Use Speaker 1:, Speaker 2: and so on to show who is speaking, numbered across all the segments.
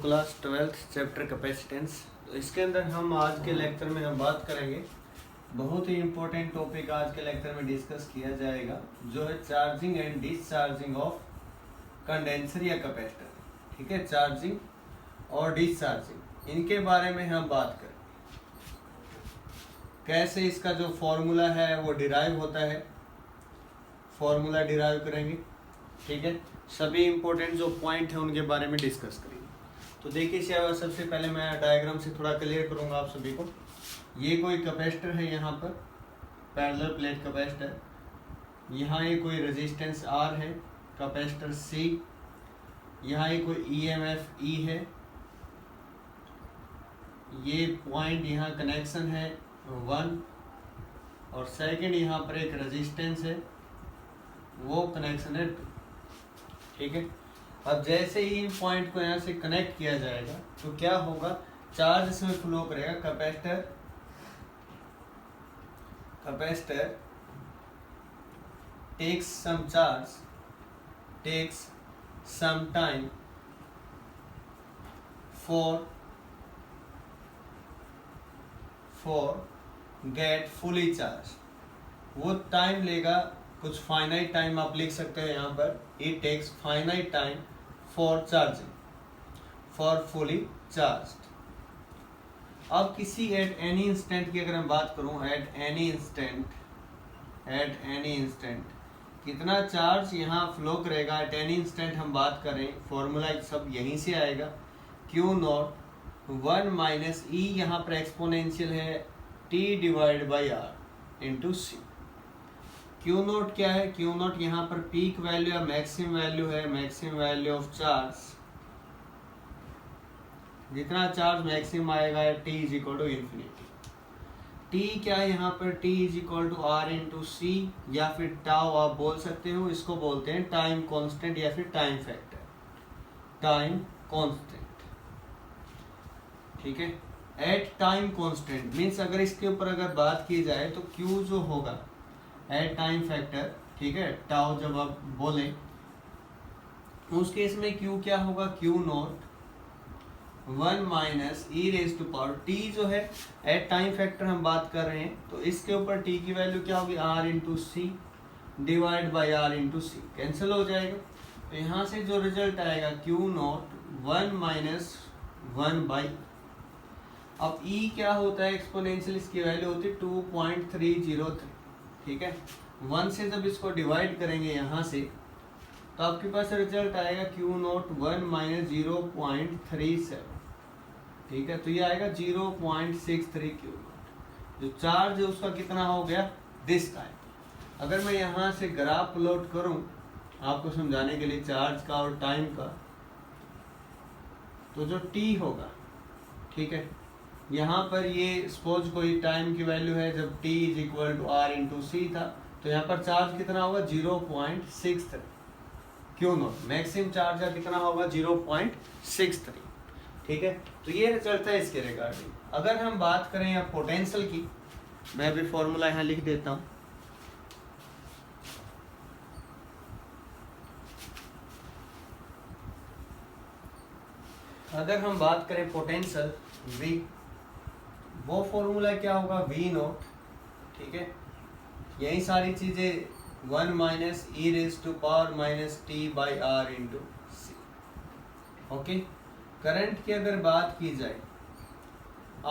Speaker 1: Class 12th chapter capacitance. तो इसके अंदर हम आज के लेक्चर में हम बात करेंगे, बहुत ही इम्पोर्टेंट टॉपिक आज के लेक्चर में डिस्कस किया जाएगा, जो है charging and discharging of condenser या कैपेसिटर। ठीक है, चार्जिंग और डिस्चार्जिंग, इनके बारे में हम बात करें। कैसे इसका जो फॉर्मूला है वो डिराइव होता है, फॉर्मूला डिराइव करेंगे। ठीक है, सभी इंपॉर्टेंट जो पॉइंट है उनके बारे में डिस्कस करेंगे। तो देखिए, सबसे पहले मैं डायग्राम से थोड़ा क्लियर करूंगा आप सभी को। ये कोई कैपेसिटर है, यहाँ पर पैरेलल प्लेट कैपेसिटर, यहाँ ये कोई रेजिस्टेंस R है, कैपेसिटर C, यहाँ ये कोई EMF E है, ये पॉइंट यहाँ कनेक्शन है 1, और सेकंड यहाँ पर एक रेजिस्टेंस है, वो कनेक्शन है 2। ठीक है, अब जैसे ही इन पॉइंट को यहाँ से कनेक्ट किया जाएगा तो क्या होगा, चार्ज इसमें फ्लो करेगा। Capacitor takes some charge, takes some time for get fully charge. वो टाइम लेगा, कुछ फाइनाइट टाइम आप लिख सकते हैं यहाँ पर। It takes finite time for charging, for fully charged. अब किसी एट एनी इंस्टेंट की अगर मैं बात करूं, एट एनी इंस्टेंट कितना चार्ज यहाँ फ्लो करेगा, एट एनी इंस्टेंट हम बात करें, फॉर्मूला सब यहीं से आएगा। Q नॉट 1 माइनस E, यहाँ पर एक्सपोनेंशियल है T divide by R into C। Q naught क्या है, Q नोट यहाँ पर पीक वैल्यू या मैक्सिमम वैल्यू है, मैक्सिमम वैल्यू ऑफ चार्ज। जितना चार्ज मैक्सिमम आएगा T is equal to infinity. T क्या है यहाँ पर, T is equal to R into C, या फिर टाउ आप बोल सकते हो। इसको बोलते हैं टाइम कांस्टेंट या फिर टाइम फैक्टर, टाइम कांस्टेंट। ठीक है, एट टाइम कांस्टेंट मीन्स अगर इसके ऊपर अगर बात की जाए तो Q जो होगा एट टाइम फैक्टर, ठीक है, टाउ जब आप बोले उस केस में Q क्या होगा, Q naught 1 minus E raise to power T जो है एट टाइम फैक्टर हम बात कर रहे हैं, तो इसके ऊपर T की वैल्यू क्या होगी, R into C divide by R into C, cancel हो जाएगा। तो यहाँ से जो रिजल्ट आएगा Q नॉट 1 माइनस 1 बाई। अब E क्या होता है, एक्सपोनेंशियल, इसकी वैल्यू होती है 2.303। ठीक है, 1 से जब इसको डिवाइड करेंगे यहाँ से, तो आपके पास रिजल्ट आएगा Q नॉट 1 माइनस 0.37। ठीक है, तो ये आएगा 0.63 Q नॉट। जो चार्ज है उसका कितना हो गया दिस टाइम। अगर मैं यहाँ से ग्राफ प्लॉट करूँ आपको समझाने के लिए चार्ज का और टाइम का, तो जो T होगा, ठीक है, यहाँ पर ये सपोज कोई टाइम की वैल्यू है जब T is equal to R into C था, तो यहाँ पर चार्ज कितना होगा 0.63 Q नॉट। मैक्सिमम चार्ज का कितना होगा 0.63। ठीक है, तो ये रिजल्ट है इसके रिगार्डिंग। अगर हम बात करें अब पोटेंशियल की, मैं भी फॉर्मूला यहाँ लिख देता हूँ। अगर हम बात करें पोटेंशियल V, वो फॉर्मूला क्या होगा, V नोट। ठीक है, यही सारी चीजें 1 minus E raise to power minus T by R into C. Okay, current की अगर बात की जाए,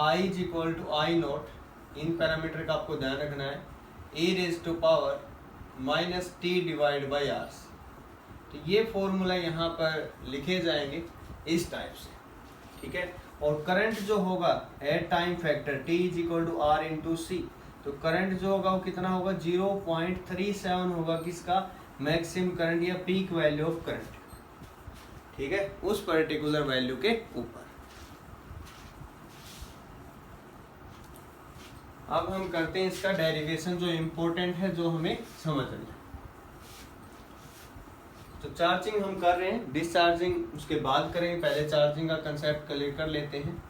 Speaker 1: I is equal to I naught, इन पैरामीटर का आपको ध्यान रखना है, E raise to power minus T divide by R। तो ये फॉर्मूला यहाँ पर लिखे जाएंगे इस टाइप से। ठीक है, और करंट जो होगा at time factor T is equal to R into C, तो करंट जो होगा वो कितना होगा 0.37 होगा, किसका, मैक्सिमम करंट या पीक वैल्यू ऑफ करंट। ठीक है, उस पर्टिकुलर वैल्यू के ऊपर। अब हम करते हैं इसका डेरिवेशन, जो इम्पोर्टेंट है, जो हमें समझना है। तो चार्जिंग हम कर रहे हैं, डिस्चार्जिंग उसके बाद करेंगे, पहले चार्जिंग का कंसेप्ट क्लियर कर लेते हैं।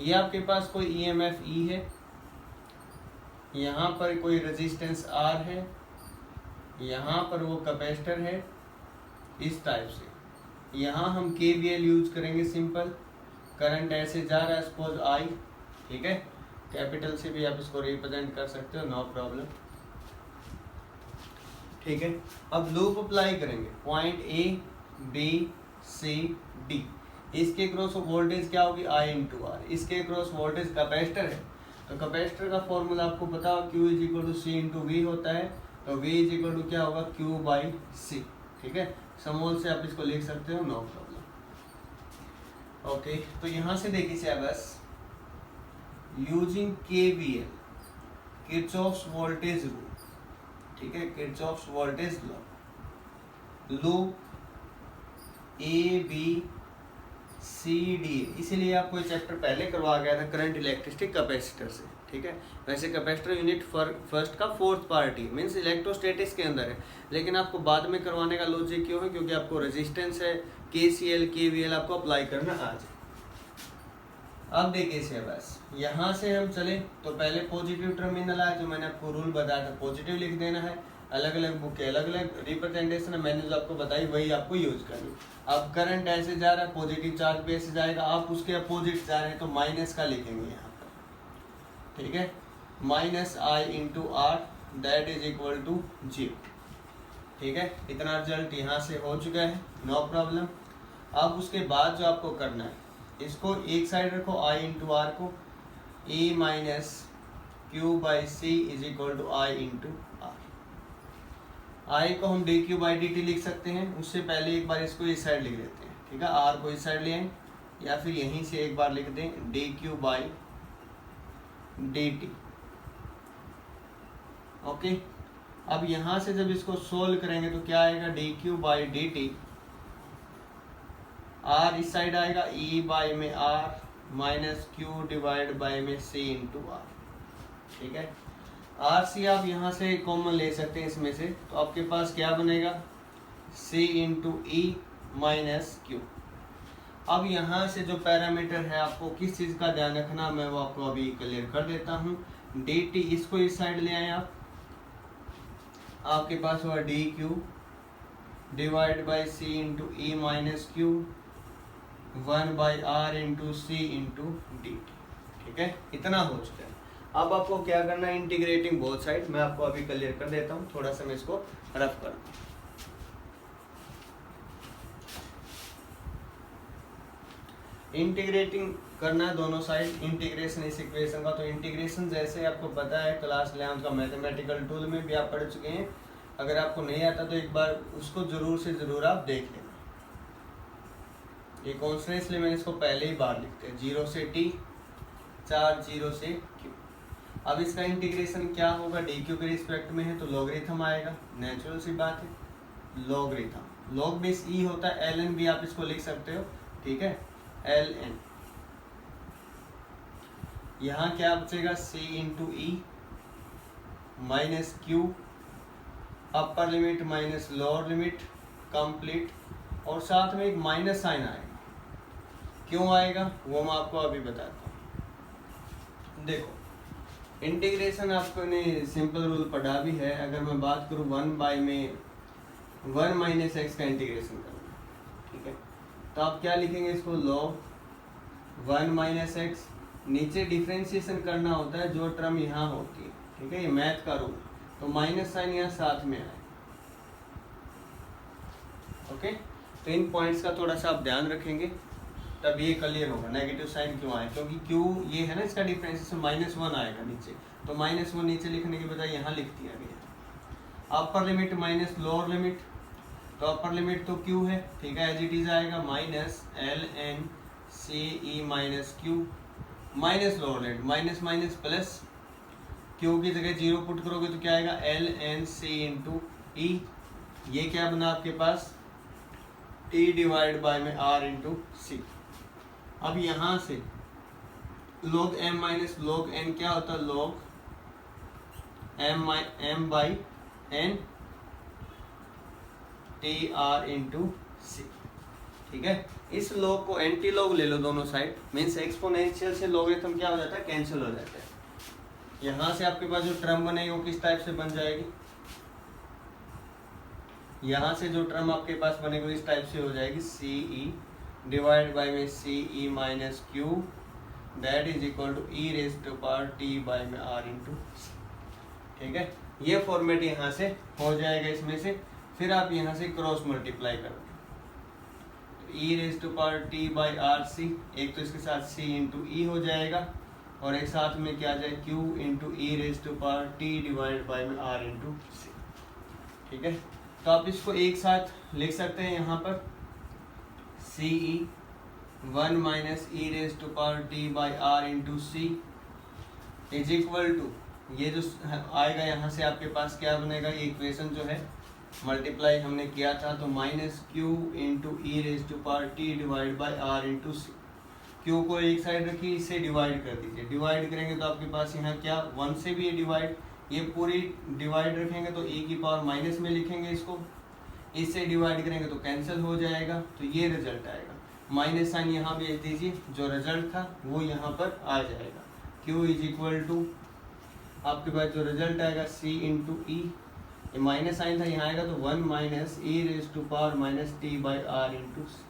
Speaker 1: ये आपके पास कोई EMF E है, यहाँ पर कोई रेजिस्टेंस R है, यहाँ पर वो कैपेसिटर है, इस टाइप से। यहाँ हम KVL यूज करेंगे सिंपल। करंट ऐसे जा रहा है, सपोज I, ठीक है, कैपिटल से भी आप इसको रिप्रेजेंट कर सकते हो, नो प्रॉब्लम, ठीक है। अब लूप अप्लाई करेंगे point A B C D, इसके क्रॉस वोल्टेज क्या होगी I इंटू R, इसके क्रॉस वोल्टेज कैपेसिटर है, तो कैपेसिटर का फॉर्मूला आपको पता हो Q is equal to C into V होता है, तो V इज इक्वल टू क्या होगा Q बाई C, ठीक है, स्मॉल से आप इसको लिख सकते हो, नो प्रॉब्लम। ओके, तो यहाँ से देखिए syllabus, using KVL, Kirchhoff's voltage rule, ठीक है, Kirchhoff's voltage law, loop ABCD, इसीलिए आपको चैप्टर पहले करवा गया था करंट इलेक्ट्रिसिटी कैपेसिटर से, ठीक है। वैसे कैपेसिटर यूनिट फर्स्ट का फोर्थ पार्ट ही मीन्स इलेक्ट्रोस्टैटिक्स के अंदर है, लेकिन आपको बाद में करवाने का लॉजिक क्यों है, क्योंकि आपको रेजिस्टेंस है, KCL KVL आपको अप्लाई करना आ जाए। अब देखिए इसे, बस यहाँ से हम चले तो पहले पॉजिटिव टर्मिनल आया, जो मैंने आपको रूल बताया था, पॉजिटिव लिख देना है, अलग अलग बुक के अलग अलग रिप्रेजेंटेशन है, मैंने जो आपको बताई वही आपको यूज करनी। अब करंट ऐसे जा रहा है, पॉजिटिव चार्ज भी ऐसे जाएगा, आप उसके अपोजिट जा रहे हैं तो माइनस का लिखेंगे यहाँ पर, ठीक है, minus I into R that is equal to 0, ठीक है। इतना रिजल्ट यहाँ से हो चुका है, नो प्रॉब्लम। अब उसके बाद जो आपको करना है, इसको एक साइड रखो I इंटू R को, E minus Q by C is equal to I into R, I को हम dQ बाई dt लिख सकते हैं, उससे पहले एक बार इसको इस साइड लिख देते हैं, ठीक है, R को इस साइड ले आए, या फिर यहीं से एक बार लिख दें dQ बाई dt, ओके। अब यहाँ से जब इसको सोल्व करेंगे तो क्या आएगा, dQ बाई dt, R इस साइड आएगा, E बाई में R minus Q divide by में C इंटू R, ठीक है। RC आप यहाँ से कॉमन ले सकते हैं इसमें से, तो आपके पास क्या बनेगा, C into E minus Q। अब यहाँ से जो पैरामीटर है आपको किस चीज़ का ध्यान रखना, मैं वो आपको अभी क्लियर कर देता हूँ। dt इसको इस साइड ले आए आप, आपके पास हुआ dQ divide by C into E minus Q 1 by R into C into dt, ठीक है, इतना हो चुका है। अब आपको क्या करना है, इंटीग्रेटिंग बोथ साइड, मैं आपको अभी क्लियर कर देता हूँ, थोड़ा सा मैं इसको रफ कर दूँ। इंटीग्रेटिंग करना है दोनों साइड, इंटीग्रेशन इस इक्वेशन का, तो इंटीग्रेशन जैसे आपको पता है क्लास 11 का मैथमेटिकल टूल में भी आप पढ़ चुके हैं, अगर आपको नहीं आता तो एक बार उसको जरूर से जरूर आप देख लेना। ये कॉन्स्टेंट इसलिए मैंने इसको पहले ही बार लिखते हैं, 0 से T, चार्ज 0 से Q। अब इसका इंटीग्रेशन क्या होगा, dQ के रिस्पेक्ट में है तो लॉगरिथम आएगा, नेचुरल सी बात है, लॉगरिथम, लॉग बेस E होता है, ln भी आप इसको लिख सकते हो, ठीक है, ln। यहाँ क्या बचेगा, C into E minus Q, upper limit minus lower limit complete, और साथ में एक माइनस साइन आएगा, क्यों आएगा वो मैं आपको अभी बताता हूँ। देखो इंटीग्रेशन आपने सिंपल रूल पढ़ा भी है, अगर मैं बात करूँ 1 बाई में 1 माइनस एक्स का इंटीग्रेशन करना, ठीक है, तो आप क्या लिखेंगे इसको, log 1 माइनस एक्स, नीचे डिफ्रेंशिएशन करना होता है जो टर्म यहाँ होती है, ठीक है, ये मैथ का रूल, तो माइनस साइन यहाँ साथ में आए, ओके। तो इन पॉइंट्स का थोड़ा सा आप ध्यान रखेंगे, तब ये क्लियर होगा नेगेटिव साइन क्यों आए, क्योंकि क्यू ये है ना, इसका डिफरेंशिएशन -1 आएगा नीचे, तो -1 नीचे लिखने के बजाय यहाँ लिख दिया गया। Upper limit minus lower limit, तो अपर लिमिट तो क्यू है, ठीक है, एज इट इज आएगा minus ln C E minus Q, minus lower limit minus minus plus, Q की जगह 0 पुट करोगे तो क्या आएगा, ln C इंटू E, ये क्या बना आपके पास, T डिवाइड बाय में R इंटू C। अब यहाँ से log m minus log n क्या होता है, log m by n T R into C, ठीक है। इस log को एंटी log ले लो दोनों साइड, मीन्स एक्सपोनेंशियल से लॉगरिथम क्या हो जाता है, कैंसिल हो जाता है। यहाँ से आपके पास जो टर्म बनेगी वो किस टाइप से बन जाएगी, यहाँ से जो टर्म आपके पास बनेगा इस टाइप से हो जाएगी सी ई डिवाइड बाई में C E minus Q that is equal to E raise to power T by में आर इंटू सी। ठीक है, ये फॉर्मेट यहाँ से हो जाएगा इसमें से। फिर आप यहाँ से क्रॉस मल्टीप्लाई कर दें तो E raise to power T by R C, एक तो इसके साथ सी इंटू ई हो जाएगा और एक साथ में क्या आ जाए Q into E raise to power T divide by में आर इंटू सी। ठीक है, तो आप इसको एक साथ लिख सकते हैं यहाँ पर C E 1 minus E raise to power T by R into C is equal to, ये जो आएगा यहाँ से आपके पास क्या बनेगा, ये इक्वेशन जो है मल्टीप्लाई हमने किया था तो minus Q into E raise to power T divide by R into C. Q को एक साइड रखिए, इसे डिवाइड कर दीजिए। डिवाइड करेंगे तो आपके पास यहाँ क्या 1 से भी ये डिवाइड, ये पूरी डिवाइड रखेंगे तो e की पावर माइनस में लिखेंगे इसको, इससे डिवाइड करेंगे तो कैंसिल हो जाएगा, तो ये रिजल्ट आएगा। माइनस साइन यहाँ भेज दीजिए, जो रिजल्ट था वो यहाँ पर आ जाएगा। q इज इक्वल टू आपके पास जो रिजल्ट आएगा c इंटू ई, ये माइनस साइन था यहाँ आएगा तो 1 minus E raise to power minus T by R into C.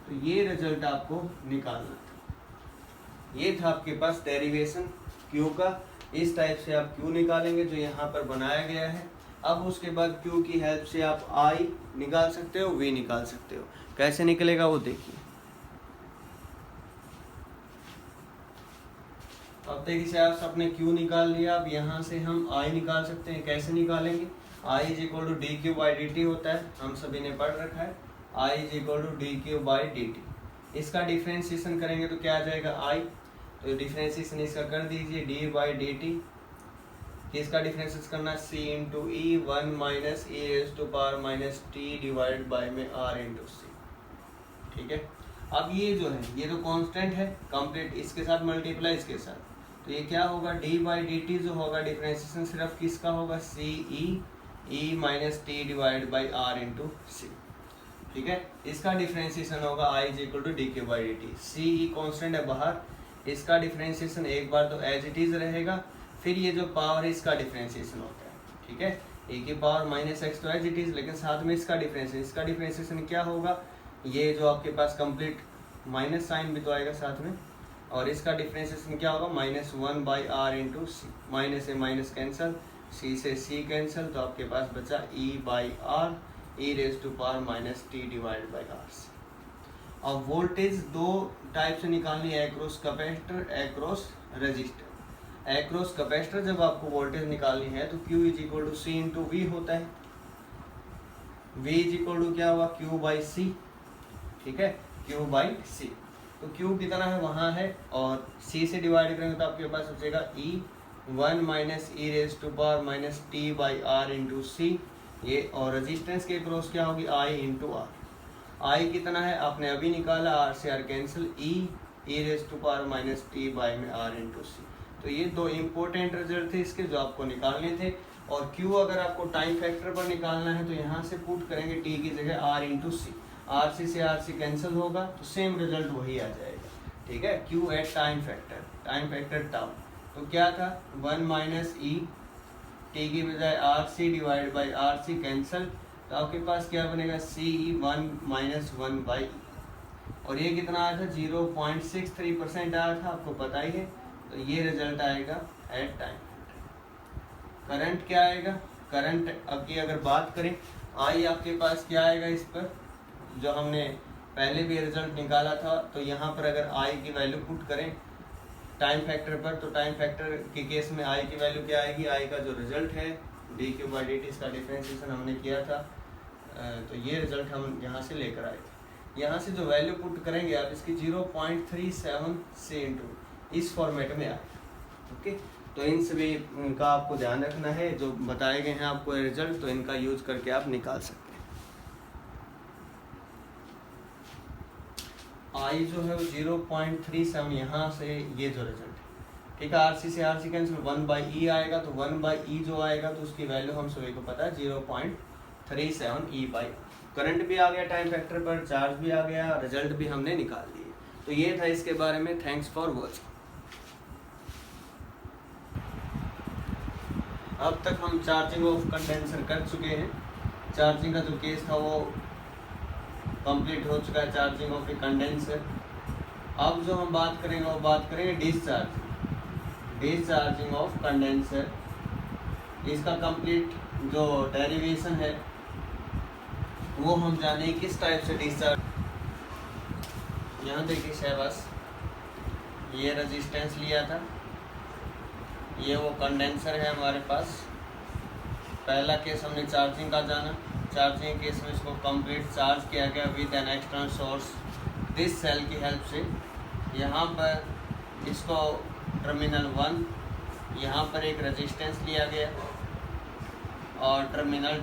Speaker 1: तो ये रिजल्ट आपको निकालना था। ये था आपके पास डेरिवेशन q का। इस टाइप से आप q निकालेंगे जो यहाँ पर बनाया गया है। अब उसके बाद q की हेल्प से आप i निकाल सकते हो, v निकाल सकते हो। कैसे निकलेगा वो देखिए। अब देखिए आप सबने q निकाल लिया, अब यहाँ से हम i निकाल सकते हैं। कैसे निकालेंगे, i is equal to D Q by D T होता है, हम सभी ने पढ़ रखा है। i is equal to D Q by D T. इसका डिफ्रेंशिएशन करेंगे तो क्या आ जाएगा i, तो डिफ्रेंशिएशन इसका कर दीजिए d बाई डी टी। इसका डिफ्रेंशिएशन करना c into E 1 minus E raise to power minus T divide by में r इंटू सी। ठीक है, अब ये जो है ये तो कांस्टेंट है कंप्लीट, इसके साथ मल्टीप्लाई इसके साथ, तो ये क्या होगा d बाई डी टी जो होगा डिफ्रेंशिएशन सिर्फ किसका होगा c E minus T divide by r into C. ठीक है, इसका डिफ्रेंशिएशन होगा i is equal to D Q by D T. C E constant है बाहर, इसका डिफ्रेंशिएशन एक बार तो एज इट इज रहेगा, फिर ये जो पावर है इसका डिफ्रेंशिएशन होता है। ठीक है, ए की पावर माइनस एक्स तो एज इट इज, लेकिन साथ में इसका डिफ्रेंशिएशन क्या होगा, ये जो आपके पास कंप्लीट माइनस साइन भी तो आएगा साथ में, और इसका डिफ्रेंशिएशन क्या होगा minus 1 by R into C. Minus से माइनस कैंसल, सी से सी कैंसल, तो आपके पास बचा E by R E raise to power minus T divide by R C. अब वोल्टेज दो टाइप से निकालनी है, across capacitor, across resistor. Across capacitor जब आपको वोल्टेज निकालनी है तो Q is equal to C into V होता है। V इज इक्वल टू क्या हुआ Q बाई सी। ठीक है, Q बाई सी, तो Q कितना है वहाँ है, और C से डिवाइड करेंगे तो आपके पास बचेगा E 1 minus E raise to power minus T by R into C. ये और रेजिस्टेंस के क्रॉस क्या होगी I इंटू आर। I कितना है आपने अभी निकाला, R से R cancel, E raise to power minus T by में R इंटू सी। तो ये दो इम्पोर्टेंट रिजल्ट थे इसके जो आपको निकालने थे। और Q अगर आपको टाइम फैक्टर पर निकालना है तो यहाँ से पुट करेंगे T की जगह R इंटू सी। आर सी से आर सी कैंसिल होगा तो सेम रिजल्ट वही आ जाएगा। ठीक है, Q at time factor tau, तो क्या था 1 माइनस ई टी की बजाय R C divide by R C cancel, तो आपके पास क्या बनेगा सी ई 1 माइनस 1 बाई, और ये कितना आया था 0.63% आया था, आपको पता ही है। तो ये रिजल्ट आएगा एट टाइम। करंट क्या आएगा, करंट अब की अगर बात करें, आई आपके पास क्या आएगा इस पर, जो हमने पहले भी रिजल्ट निकाला था, तो यहाँ पर अगर आई की वैल्यू पुट करें टाइम फैक्टर पर, तो टाइम फैक्टर के केस में आई की वैल्यू क्या आएगी, आई का जो रिजल्ट है D Q by D T, इसका डिफ्रेंशिएशन हमने किया था, तो ये रिजल्ट हम यहाँ से लेकर आए थे। यहाँ से जो वैल्यू पुट करेंगे आप इसकी 0.37 से इंटू इस फॉर्मेट में आए। ओके, तो इन सभी का आपको ध्यान रखना है, जो बताए गए हैं आपको रिजल्ट, तो इनका यूज करके आप निकाल सकते हैं। आई जो है वो 0.37 यहाँ से ये जो रिजल्ट है। ठीक है, आरसी से आरसी कैंसिल, 1 बाई ई आएगा, तो 1 बाई ई जो आएगा तो उसकी वैल्यू हम सभी को पता है 0.37 ई बाई। करंट भी आ गया टाइम फैक्टर पर, चार्ज भी आ गया, रिजल्ट भी हमने निकाल लिए। तो ये था इसके बारे में। Thanks for watching. अब तक हम चार्जिंग ऑफ कंडेंसर कर चुके हैं। चार्जिंग का जो केस था वो कंप्लीट हो चुका है, चार्जिंग ऑफ ए कंडेंसर। अब जो हम बात करेंगे वो बात करेंगे डिस्चार्जिंग ऑफ कंडेंसर। इसका कंप्लीट जो डेरिवेशन है वो हम जाने किस टाइप से डिस्चार्ज। यहाँ देखिए शहबाज, ये रेजिस्टेंस लिया था, ये वो कंडेंसर है हमारे पास। पहला केस हमने चार्जिंग का जाना, चार्जिंग केस में इसको कंप्लीट चार्ज किया गया with an external source this cell की हेल्प से। यहाँ पर इसको टर्मिनल 1, यहाँ पर एक रेजिस्टेंस लिया गया और टर्मिनल,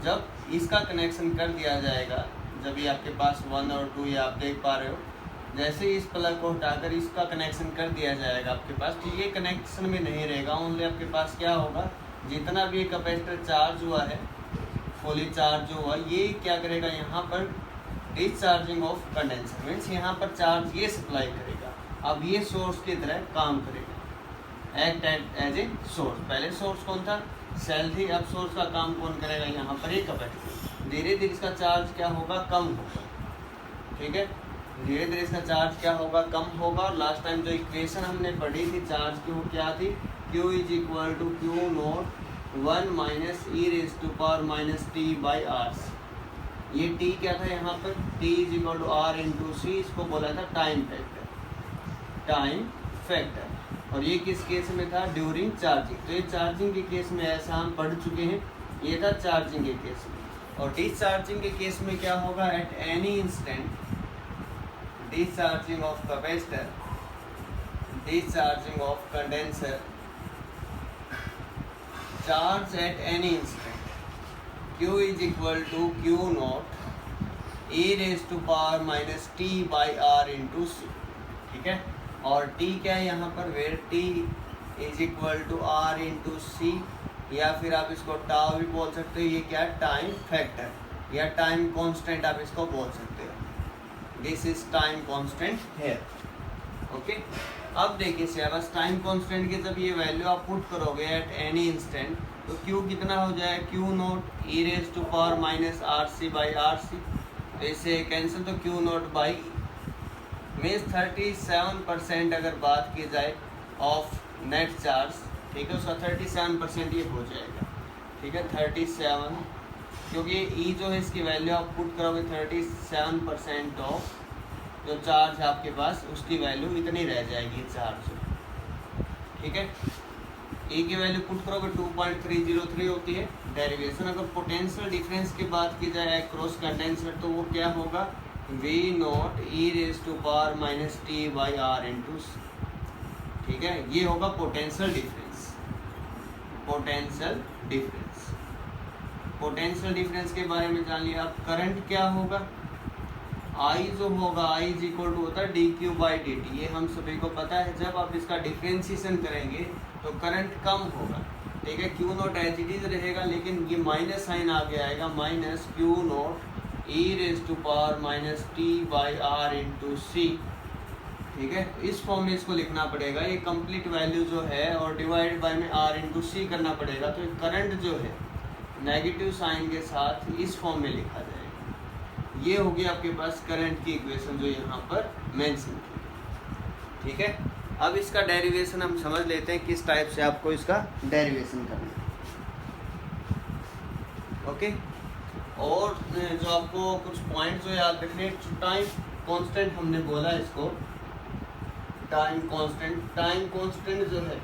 Speaker 1: जब इसका कनेक्शन कर दिया जाएगा, जब ये आपके पास 1 और 2 ये आप देख पा रहे हो, जैसे ही इस प्लग को हटाकर इसका कनेक्शन कर दिया जाएगा आपके पास, तो ये कनेक्शन में नहीं रहेगा। ओनली आपके पास क्या होगा, जितना भी कैपेसिटर चार्ज हुआ है, फुली चार्ज हुआ, ये क्या करेगा, यहाँ पर डिस्चार्जिंग ऑफ कंडेंसर मीन्स यहाँ पर चार्ज ये सप्लाई करेगा। अब ये सोर्स की तरह काम करेगा, एक्ट एज ए सोर्स। पहले सोर्स कौन था, सेल थी, अब सोर्स का काम कौन करेगा, यहाँ पर एक कैपेसिटर। धीरे धीरे इसका चार्ज क्या होगा, कम होगा। ठीक है, धीरे धीरे इसका चार्ज क्या होगा, कम होगा। और लास्ट टाइम जो इक्वेशन हमने पढ़ी थी चार्ज की, वो क्या थी, Q is equal to Q naught 1 minus E raise to power minus T by R. ये T क्या था यहाँ पर, T is equal to R into C, इसको बोला था टाइम फैक्टर। और ये किस केस में था, ड्यूरिंग चार्जिंग। तो ये चार्जिंग के केस में ऐसा हम पढ़ चुके हैं, ये था चार्जिंग के केस में। और डिस्चार्जिंग के केस में क्या होगा, eight any instant discharging of capacitor, discharging of condenser, charge at any instant, Q is equal to Q naught e raised to power minus t by r into c। ठीक है, और t क्या है यहाँ पर, where t is equal to r into c, या फिर आप इसको टाउ भी बोल सकते हो। ये क्या है, टाइम फैक्टर या टाइम कांस्टेंट आप इसको बोल सकते हो। This is time constant here. Okay, अब देखिए सिलेबस, टाइम कांस्टेंट की जब ये वैल्यू आप पुट करोगे एट एनी इंस्टेंट, तो Q कितना हो जाएगा, Q naught E raise to power minus R C by R C. तो इससे कैंसिल, तो Q नोट बाई मीन्स 37% अगर बात की जाए ऑफ नेट चार्ज, ठीक है, उसका 37% ये हो जाएगा। ठीक है, 37, क्योंकि ई जो है इसकी वैल्यू आप पुट करोगे 37% ऑफ जो चार्ज है आपके पास, उसकी वैल्यू इतनी रह जाएगी चार्ज। ठीक है, ई की वैल्यू पुट करोगे 2.303 होती है डेरिवेशन। अगर पोटेंशियल डिफरेंस की बात की जाए क्रॉस कंडेंसर, तो वो क्या होगा, V naught E raise to power minus T by R into. ठीक है, ये होगा पोटेंशियल डिफरेंस। पोटेंशियल डिफरेंस के बारे में जान लिया। अब करंट क्या होगा, I जो होगा, I इज इक्वल टू होता है dq बाई dt। ये हम सभी को पता है। जब आप इसका डिफ्रेंशिएशन करेंगे तो करंट कम होगा। ठीक है, Q naught as it is रहेगा, लेकिन ये माइनस साइन आगे आएगा, minus Q naught E raise to power minus T by R into C. ठीक है, इस फॉर्म में इसको लिखना पड़ेगा। ये कंप्लीट वैल्यू जो है और डिवाइड बाय में आर इंटू सी करना पड़ेगा। तो करंट जो है नेगेटिव साइन के साथ इस फॉर्म में लिखा जाएगा। ये होगी आपके पास करंट की इक्वेशन जो यहाँ पर मेंशन की। ठीक है, अब इसका डेरिवेशन हम समझ लेते हैं किस टाइप से आपको इसका डेरिवेशन करना है। ओके, और जो आपको कुछ पॉइंट जो याद रखने, टाइम कांस्टेंट हमने बोला इसको, टाइम कांस्टेंट जो है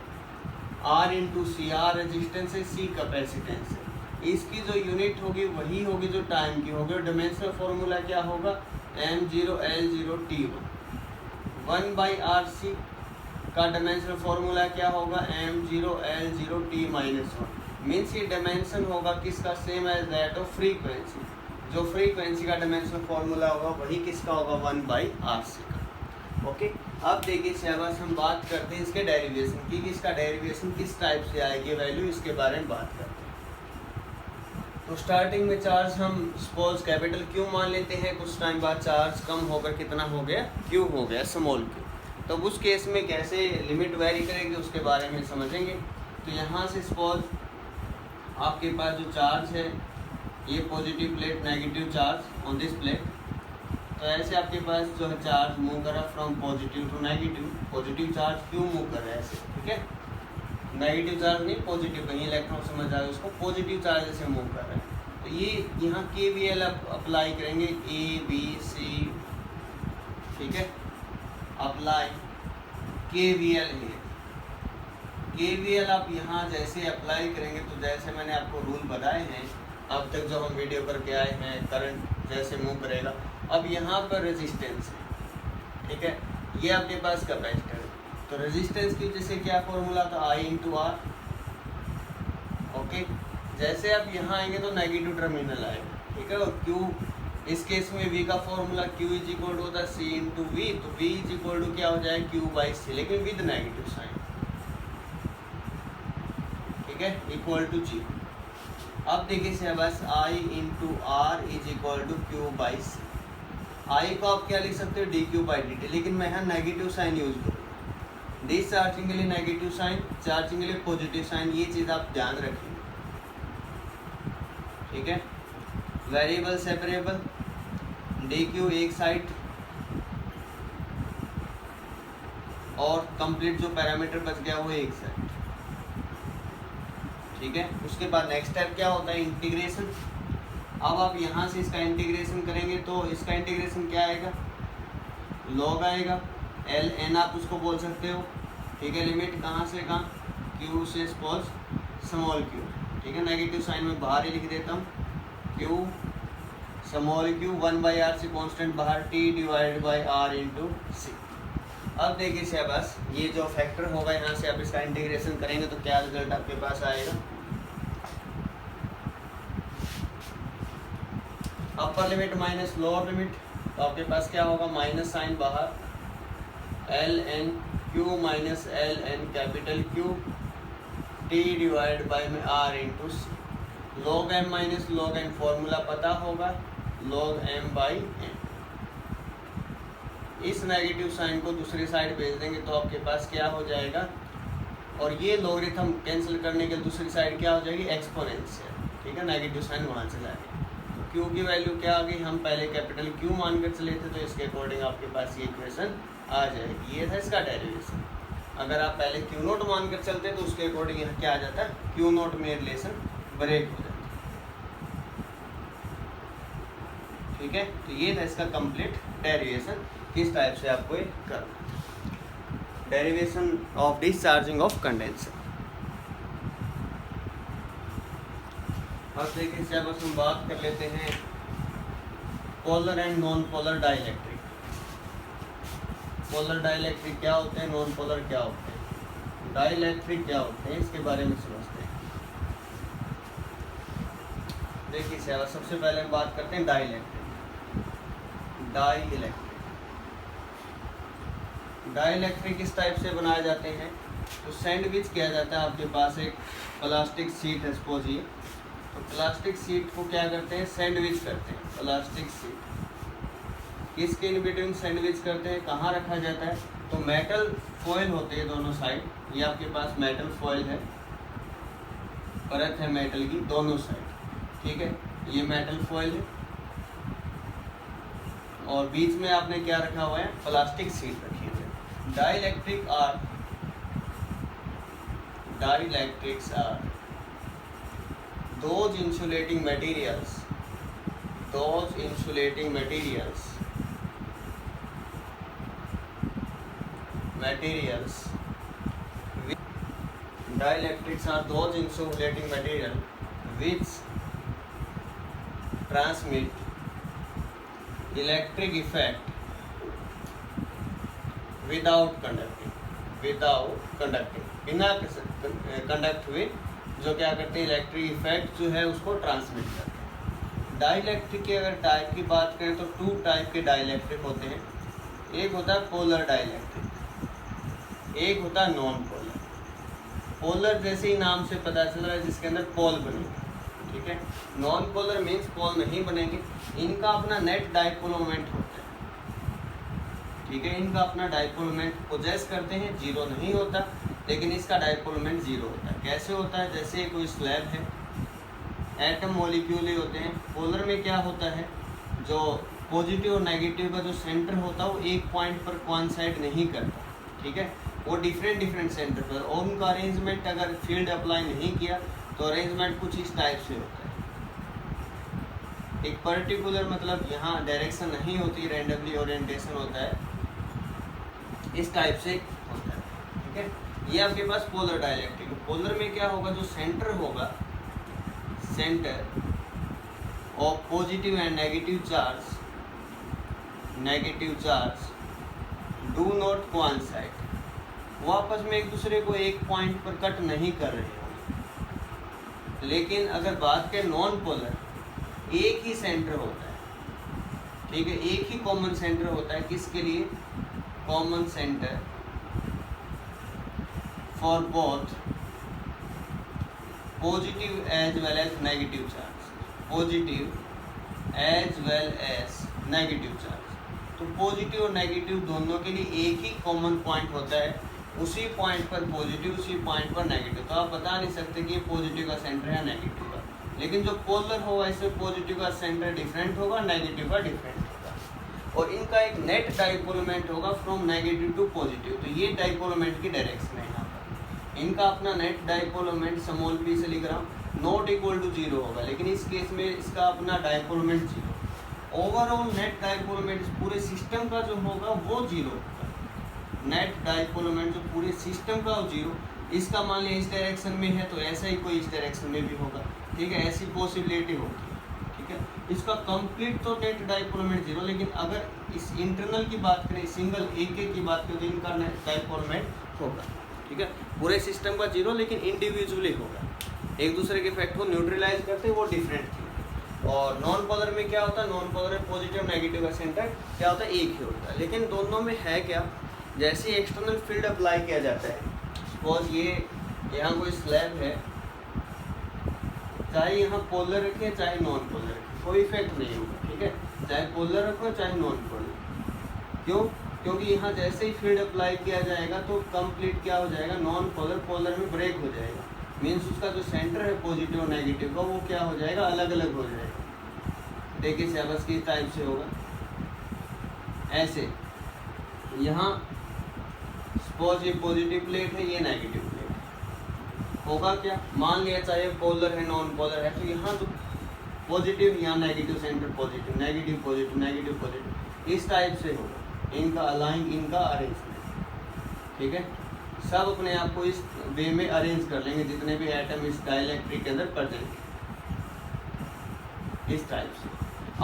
Speaker 1: R इंटू सी, R रेजिस्टेंस है, C कैपेसिटेंस है। इसकी जो यूनिट होगी वही होगी जो टाइम की होगी। और डायमेंशनल फॉर्मूला क्या होगा, m0 L0 T1। 1 by R सी का डायमेंशनल फॉर्मूला क्या होगा, m0 L0 T-1। मीन्स ये डायमेंशन होगा किसका, same as that of frequency. जो फ्रीक्वेंसी का डायमेंशनल फॉर्मूला होगा वही किसका होगा, 1 बाई आर सी का। ओके, अब देखिए शहबाज, हम बात करते हैं इसके डेरिवेशन की, कि इसका डेरिवेशन किस टाइप से आएगी वैल्यू, इसके बारे में बात करते हैं। तो स्टार्टिंग में चार्ज हम सपोज कैपिटल Q मान लेते हैं, कुछ टाइम बाद चार्ज कम होकर कितना हो गया, Q हो गया, स्मॉल Q। तो उस केस में कैसे लिमिट वेरी करेगी उसके बारे में समझेंगे। तो यहाँ से सपोज आपके पास जो चार्ज है ये positive plate, negative charge on this plate. तो ऐसे आपके पास जो है चार्ज मूव कर रहा है from positive to negative. Positive charge क्यों मूव कर रहा है ऐसे, ठीक है, नेगेटिव चार्ज नहीं, पॉजिटिव, कहीं इलेक्ट्रॉन समझ आ रहा है उसको, पॉजिटिव चार्ज ऐसे मूव कर रहा है। तो ये यहाँ KVL अप्लाई करेंगे, ABC, ठीक है, अप्लाई KVL है। KVL आप यहाँ जैसे अप्लाई करेंगे तो जैसे मैंने आपको रूल बताए हैं अब तक जो हम वीडियो करके आए हैं, करंट जैसे मूव करेगा। अब यहाँ पर रेजिस्टेंस है, ठीक है, ये आपके पास कैपेसिटर है। तो रेजिस्टेंस की जैसे क्या फॉर्मूला था, I/R, ओके। जैसे आप यहाँ आएंगे तो नेगेटिव टर्मिनल आएगा, ठीक है, और Q, इस केस में V का formula Q is equal to होता है C/V, तो V इज इक्वल टू क्या हो जाएगा, Q/C, लेकिन विद नेगेटिव साइन, ठीक है, इक्वल टू G। अब देखिए से बस I/R is equal to Q/C। I को आप क्या लिख सकते हो, dQ/dt, लेकिन मैं यहाँ नेगेटिव साइन यूज करूँगा। डिसचार्जिंग के लिए नेगेटिव साइन, चार्जिंग के लिए पॉजिटिव साइन, ये चीज़ आप ध्यान रखेंगे, ठीक है। वेरिएबल सेपरेबल, dQ एक साइड और कंप्लीट जो पैरामीटर बच गया वो एक साइड, ठीक है। उसके बाद नेक्स्ट स्टेप क्या होता है, इंटीग्रेशन। अब आप यहाँ से इसका इंटीग्रेशन करेंगे तो इसका इंटीग्रेशन क्या आएगा, लॉग आएगा, ln आप उसको बोल सकते हो, ठीक है। लिमिट कहाँ से कहाँ, Q से स्मॉल q, ठीक है, नेगेटिव साइन में बाहर ही लिख देता हूँ, Q स्मॉल q 1/r से कांस्टेंट बाहर, T/R/C। अब देखिए से बस ये जो फैक्टर होगा यहाँ से आप इसका इंटीग्रेशन करेंगे तो क्या रिजल्ट आपके पास आएगा, upper limit minus lower limit, तो आपके पास क्या होगा, माइनस साइन बाहर, ln Q minus ln capital Q T/R/C। log m minus log n formula पता होगा, log m/n। इस नेगेटिव साइन को दूसरी साइड भेज देंगे तो आपके पास क्या हो जाएगा, और ये लॉगरिथम कैंसिल करने के दूसरी साइड क्या हो जाएगी, एक्सपोनेंशियल, ठीक है, नेगेटिव साइन वहाँ चला गया। तो Q की वैल्यू क्या आ गई, हम पहले कैपिटल Q मानकर चले थे, तो इसके अकॉर्डिंग आपके पास ये इक्वेशन आ जाएगी। ये था इसका डेरिवेशन। अगर आप पहले Q0 मानकर चलते तो उसके अकॉर्डिंग यहाँ क्या आ जाता है, Q0 में रिलेशन ब्रेक हो जाता है, ठीक है। तो ये था इसका कंप्लीट डेरिवेशन, किस टाइप से आपको ये करना, derivation of discharging of condenser. अब देखिए इससे बस हम बात कर लेते हैं polar and non polar dielectric. Polar dielectric क्या होते हैं, नॉन पोलर क्या होते हैं, डाइलेक्ट्रिक क्या होते हैं, इसके बारे में समझते हैं। देखिए सबसे पहले हम बात करते हैं डाइलेक्ट्रिक। डाइलेक्ट्रिक इस टाइप से बनाए जाते हैं, तो सैंडविच किया जाता है। आपके पास एक प्लास्टिक शीट है सपोज ये, तो प्लास्टिक शीट को क्या करते हैं, सैंडविच करते हैं। प्लास्टिक शीट किसके इन बिटवीन सैंडविच करते हैं, कहाँ रखा जाता है, तो मेटल फॉइल होते हैं दोनों साइड। ये आपके पास मेटल फॉइल है, परत है मेटल की दोनों साइड, ठीक है, ये मेटल फॉइल है, और बीच में आपने क्या रखा हुआ है, प्लास्टिक शीट रखी हुई है। Dielectrics are those insulating materials dielectrics are those insulating material which transmit electric effect without conducting, बिना कंडक्ट हुए जो क्या करते हैं, इलेक्ट्रिक इफेक्ट जो है उसको ट्रांसमिट करते हैं। डाइलेक्ट्रिक की अगर टाइप की बात करें तो 2 टाइप के डाइलेक्ट्रिक होते हैं। एक होता है पोलर डाइलेक्ट्रिक, एक होता है नॉन पोलर। पोलर जैसे ही नाम से पता चल रहा है जिसके अंदर पोल बनेंगे, ठीक है। नॉन पोलर मीन्स पोल नहीं बनेंगे, इनका अपना नेट डाइपोल मोमेंट होता है, ठीक है, इनका अपना डाइपोल मोमेंट पोजेस करते हैं, जीरो नहीं होता, लेकिन इसका डाइपोल मोमेंट जीरो होता है। कैसे होता है, जैसे कोई स्लैब है, एटम मॉलिक्यूल ही होते हैं। पोलर में क्या होता है, जो पॉजिटिव और नेगेटिव का जो सेंटर होता है वो एक पॉइंट पर कोइंसाइड नहीं करता, ठीक है, वो डिफरेंट सेंटर पर, और उनका अरेंजमेंट अगर फील्ड अप्लाई नहीं किया तो अरेंजमेंट कुछ इस टाइप से होता है। एक पर्टिकुलर मतलब यहाँ डायरेक्शन नहीं होती, रैंडमली ओरिएंटेशन होता है, इस टाइप से होता है, ठीक है। ये आपके पास पोलर डाइलेक्ट्रिक। पोलर में क्या होगा, जो सेंटर होगा, centre of positive and negative charge do not coincide, वो आपस में एक दूसरे को एक पॉइंट पर कट नहीं कर रहे होंगे। लेकिन अगर बात करें नॉन पोलर, एक ही सेंटर होता है, ठीक है, एक ही कॉमन सेंटर होता है, किसके लिए, common centre for both positive as well as negative charge, positive as well as negative charge. तो पॉजिटिव और नेगेटिव दोनों के लिए एक ही कॉमन पॉइंट होता है, उसी पॉइंट पर पॉजिटिव, उसी पॉइंट पर नेगेटिव। तो आप बता नहीं सकते कि ये पॉजिटिव का सेंटर है नेगेटिव का। लेकिन जो पोलर होगा इसमें पॉजिटिव का सेंटर डिफरेंट होगा, नेगेटिव का डिफरेंट होगा, और इनका एक नेट डाइपोल मोमेंट होगा फ्रॉम नेगेटिव टू पॉजिटिव। तो ये डाइपोल मोमेंट की डायरेक्शन है यहाँ पर। इनका अपना net dipole moment small p से लिख रहा हूँ, नॉट इक्वल टू 0 होगा, लेकिन इस केस में इसका अपना dipole moment 0। Overall net dipole moment पूरे सिस्टम का जो होगा वो 0 होगा। नेट डाइपोल मोमेंट जो पूरे सिस्टम का वो 0। इसका मान लिया इस डायरेक्शन में है तो ऐसा ही कोई इस डायरेक्शन में भी होगा, ठीक है, ऐसी पॉसिबिलिटी होगी, ठीक है। इसका कंप्लीट तो नेट डाइपोल मोमेंट 0, लेकिन अगर इस इंटरनल की बात करें, सिंगल एक की बात करें, तो इनका नेट डाइपोल मोमेंट होगा, ठीक है। पूरे सिस्टम का 0, लेकिन इंडिविजुअली होगा, एक दूसरे के इफेक्ट को न्यूट्रलाइज करते वो डिफरेंट थी। और नॉन पोलर में क्या होता है, नॉन पोलर में पॉजिटिव नेगेटिव का सेंटर क्या होता है, एक ही होता है। लेकिन दोनों में है क्या, जैसे एक्सटर्नल फील्ड अप्लाई किया जाता है, सपोज ये यहाँ कोई स्लैब है, चाहे यहाँ पोलर रखे चाहे नॉन पोलर रखे, कोई इफेक्ट नहीं होगा, ठीक है, चाहे पोलर रखो चाहे नॉन पोलर। क्यों, क्योंकि यहाँ जैसे ही फील्ड अप्लाई किया जाएगा तो कंप्लीट क्या हो जाएगा, नॉन पोलर पोलर में ब्रेक हो जाएगा। मीन्स उसका जो सेंटर है पॉजिटिव और नेगेटिव का वो क्या हो जाएगा, अलग अलग हो जाएगा। देखिए सिलेबस किस टाइप से होगा, ऐसे यहाँ सपोज ये पॉजिटिव प्लेट है, ये नेगेटिव प्लेट है, होगा क्या, मान लिया चाहे पोलर है नॉन पोलर है, तो यहाँ तो पॉजिटिव, यहाँ negative, centre positive, negative positive, negative positive, इस टाइप से होगा इनका अलाइन, इनका अरेंजमेंट, ठीक है। सब अपने आप को इस वे में अरेंज कर लेंगे, जितने भी एटम इस डाइलेक्ट्रिक के अंदर प्रेजेंट है, इस टाइप से।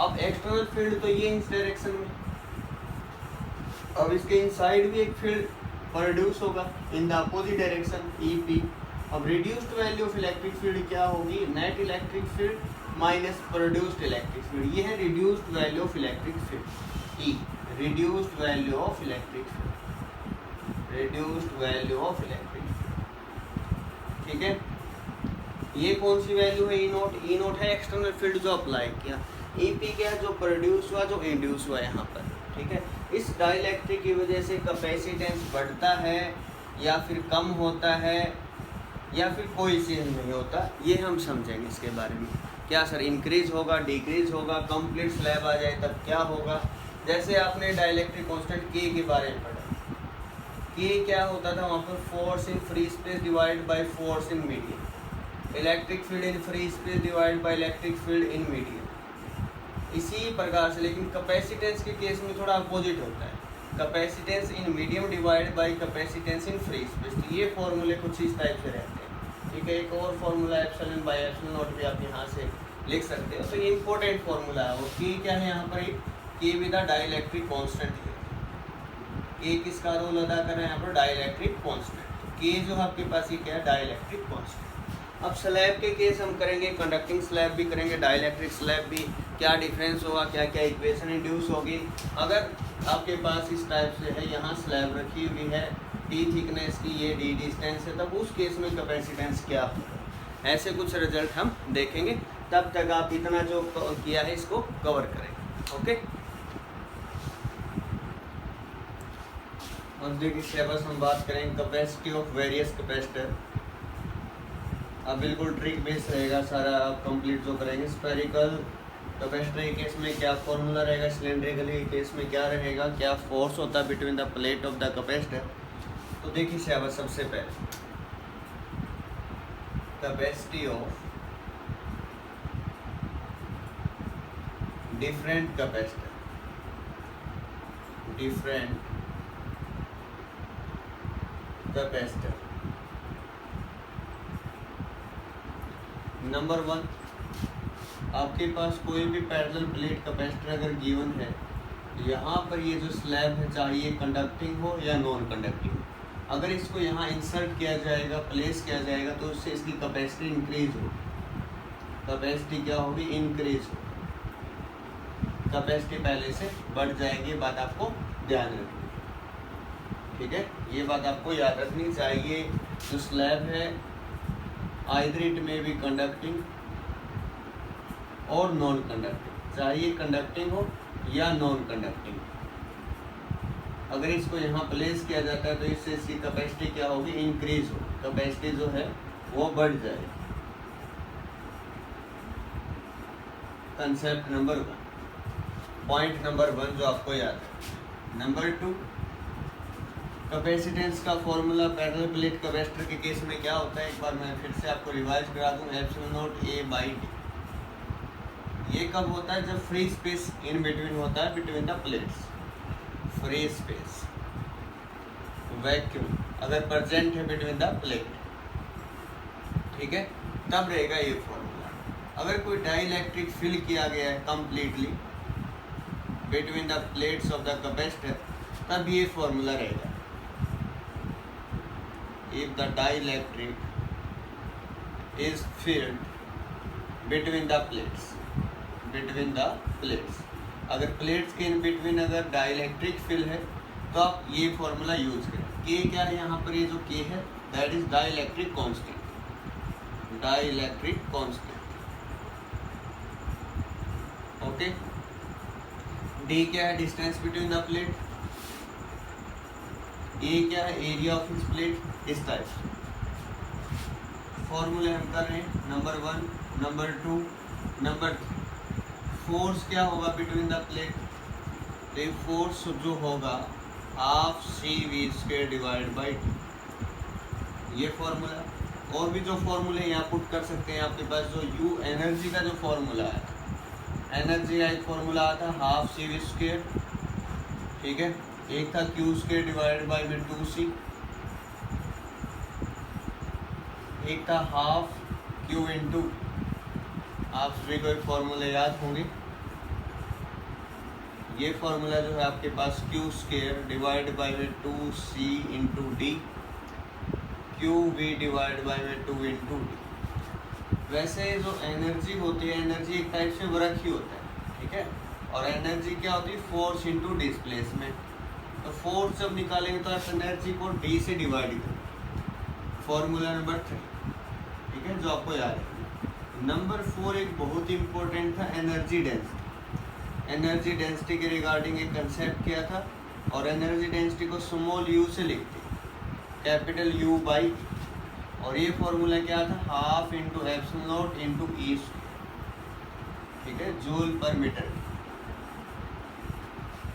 Speaker 1: अब एक्सटर्नल फील्ड तो ये इस डायरेक्शन में, अब इसके इनसाइड भी एक फील्ड प्रोड्यूस होगा in the opposite direction, EP। अब reduced value of electric field क्या होगी, net electric field minus produced electric field. ये है reduced value of electric field, E, reduced value of electric field, reduced value of electric field, ठीक है। ये कौन सी value है, ई नोट है एक्सटर्नल फील्ड जो अप्लाई किया, EP क्या है, जो प्रोड्यूस हुआ, जो इंड्यूस हुआ यहाँ पर, ठीक है। इस डाइलेक्ट्रिक की वजह से कैपेसिटेंस बढ़ता है या फिर कम होता है या फिर कोई चेंज नहीं होता, ये हम समझेंगे इसके बारे में। क्या सर इंक्रीज होगा, डिक्रीज होगा, कंप्लीट स्लैब आ जाए तब क्या होगा। जैसे आपने डाइलेक्ट्रिक कांस्टेंट K के बारे में पढ़ा, K क्या होता था वहाँ पर, force in free space divide by force in medium, electric field in free space divide by electric field in medium, इसी प्रकार से। लेकिन कैपेसिटेंस के केस में थोड़ा अपोजिट होता है, capacitance in medium divide by capacitance in free space. तो ये फॉर्मूले कुछ इस टाइप से रहते हैं, ठीक है। एक और formula epsilon by epsilon not भी आप यहाँ से लिख सकते हो। तो ये इंपॉर्टेंट फॉर्मूला है, और K क्या है यहाँ पर, K with the dielectric constant है। K किसका रोल अदा कर रहा है यहाँ पर, डाइलेक्ट्रिक कांस्टेंट। K जो आपके पास ये क्या है, डाइलेक्ट्रिक कांस्टेंट। अब स्लैब के केस हम करेंगे, कंडक्टिंग स्लैब भी करेंगे, डाइलेक्ट्रिक स्लैब भी, क्या डिफरेंस होगा, क्या क्या इक्वेशन इंड्यूस होगी। अगर आपके पास इस टाइप से है, यहाँ स्लैब रखी हुई है, T थिकनेस की, ये D डिस्टेंस है, तब उस केस में कैपेसिटेंस क्या होगा, ऐसे कुछ रिजल्ट हम देखेंगे। तब तक आप इतना जो किया है इसको कवर करेंगे, ओके। और देखिए सिलेबस हम बात करेंगे कैपेसिटी ऑफ वेरियस कैपेसिटर। अब बिल्कुल ट्रिक बेस्ड रहेगा सारा, आप कंप्लीट जो करेंगे। स्फेरिकल कैपेसिटर के केस में क्या फॉर्मूला रहेगा, सिलेंड्रिकल के केस में क्या रहेगा, क्या फोर्स होता है between the plate of the capacitor. तो देखिए शाबाश, सबसे पहले capacity of different capacitor, different capacitor. Number 1, आपके पास कोई भी पैरेलल प्लेट कैपेसिटर अगर गिवन है, यहाँ पर ये जो स्लैब है चाहिए कंडक्टिंग हो या नॉन कंडक्टिंग। अगर इसको यहाँ इंसर्ट किया जाएगा, प्लेस किया जाएगा, तो उससे इसकी कैपेसिटी इंक्रीज हो, कैपेसिटी क्या होगी, इंक्रीज हो, कैपेसिटी पहले से बढ़ जाएगी। ये बात आपको ध्यान रखनी, ठीक है, ये बात आपको याद रखनी चाहिए। जो स्लैब है आइदर इट में भी कंडक्टिंग और नॉन कंडक्टिंग, चाहिए कंडक्टिंग हो या नॉन कंडक्टिंग। अगर इसको यहाँ प्लेस किया जाता है तो इससे इसकी कैपेसिटी क्या होगी, इंक्रीज हो, कैपेसिटी जो है वो बढ़ जाएगी। कंसेप्ट नंबर 1, पॉइंट नंबर 1 जो आपको याद है। नंबर 2, कैपेसिटेंस का फॉर्मूला पैरेलल प्लेट कैपेसिटर के केस में क्या होता है, एक बार मैं फिर से आपको रिवाइज करा दूं। Epsilon naught A by D. ये कब होता है, जब फ्री स्पेस इन बिटवीन होता है, between the plates, free space, vacuum अगर प्रेजेंट है बिटवीन द प्लेट, ठीक है, तब रहेगा ये फॉर्मूला। अगर कोई डाइइलेक्ट्रिक फिल किया गया है completely between the plates of the capacitor, तब ये फॉर्मूला रहेगा। If the dielectric is filled between the plates, अगर प्लेट्स के इन बिटवीन अगर डाइइलेक्ट्रिक फिल है तो आप ये फॉर्मूला यूज करें। के क्या है यहाँ पर, ये जो के है that is dielectric constant, dielectric constant, okay. D क्या है, डिस्टेंस बिटवीन द प्लेट। ए क्या है, एरिया ऑफ इस प्लेट। इस टाइप फॉर्मूले हम कर रहे हैं। Number 1, number 2, number 3। फोर्स क्या होगा बिटवीन द प्लेट, तो फोर्स जो होगा half CV² divide by T, ये फॉर्मूला। और भी जो फॉर्मूले यहाँ पुट कर सकते हैं आपके पास, जो यू एनर्जी का जो फॉर्मूला है, एनर्जी का एक फॉर्मूला आता है हाफ CV², ठीक है, एक था Q² डिवाइड बाई में 2C, एक था हाफ Q इंटू, आप सभी को एक फॉर्मूले याद होंगे। ये फॉर्मूला जो है आपके पास Q² डिवाइड बाई में 2C into D, QV divide by में 2 इंटू डी। वैसे जो एनर्जी होती है, एनर्जी एक टाइप से वर्क ही होता है, ठीक है, और एनर्जी क्या होती है, फोर्स इंटू डिस्प्लेसमेंट। तो फोर्स जब निकालेंगे तो आप एनर्जी को डी से डिवाइड करेंगे, फॉर्मूला नंबर 3, ठीक है, जो आपको याद है। नंबर 4 एक बहुत ही इंपॉर्टेंट था, एनर्जी डेंसिटी। एनर्जी डेंसिटी के रिगार्डिंग एक कंसेप्ट किया था, और एनर्जी डेंसिटी को स्मॉल यू से लिखते हैं, कैपिटल U बाई, और ये फॉर्मूला क्या था, half into epsilon naught into E, ठीक है, जूल पर मीटर।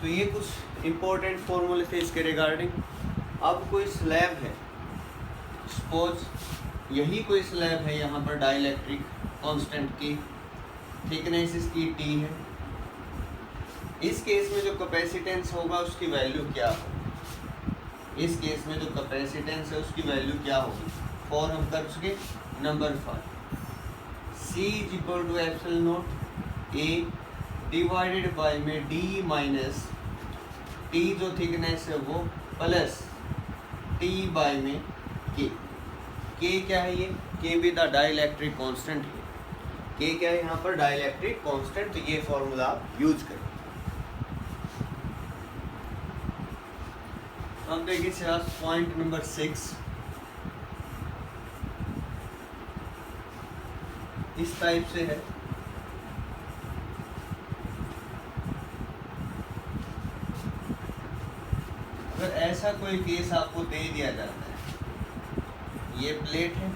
Speaker 1: तो ये कुछ इंपॉर्टेंट फॉर्मूले थे इसके रिगार्डिंग। अब कोई स्लैब है, सपोज यही कोई स्लैब है, यहाँ पर डाइइलेक्ट्रिक कांस्टेंट की थिकनेस इसकी T है। इस केस में जो कैपेसिटेंस होगा उसकी वैल्यू क्या होगी, इस केस में जो कैपेसिटेंस है उसकी वैल्यू क्या होगी, फॉर हम कर चुके। Number 5, C is equal to epsilon naught A divided by में D माइनस T जो थिकनेस है वो, प्लस T बाई में K। K क्या है, ये K भी द डाइइलेक्ट्रिक कांस्टेंट है। K क्या है यहाँ पर, डाइइलेक्ट्रिक कांस्टेंट। तो ये फॉर्मूला आप यूज करें। अब देखिए पॉइंट नंबर 6, इस टाइप से है। अगर ऐसा कोई केस आपको दे दिया जाता है, ये प्लेट है,